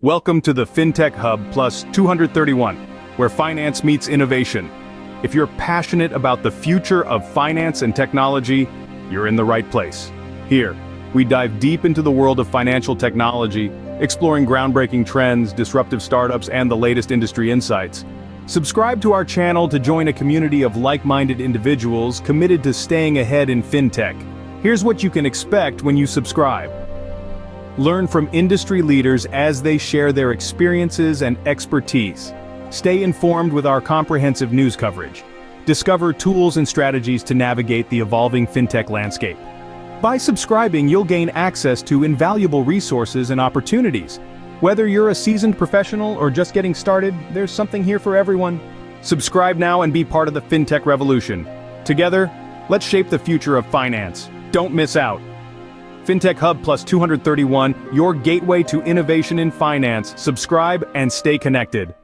Welcome to the Fintech Hub plus 231, where finance meets innovation. If you're passionate about the future of finance and technology, you're in the right place. Here, we dive deep into the world of financial technology, exploring groundbreaking trends, disruptive startups, and the latest industry insights. Subscribe to our channel to join a community of like-minded individuals committed to staying ahead in fintech. Here's what you can expect when you subscribe. Learn from industry leaders as they share their experiences and expertise. Stay informed with our comprehensive news coverage. Discover tools and strategies to navigate the evolving fintech landscape. By subscribing, you'll gain access to invaluable resources and opportunities. Whether you're a seasoned professional or just getting started, there's something here for everyone. Subscribe now and be part of the fintech revolution. Together, let's shape the future of finance. Don't miss out. Fintech Hub plus 231, your gateway to innovation in finance. Subscribe and stay connected.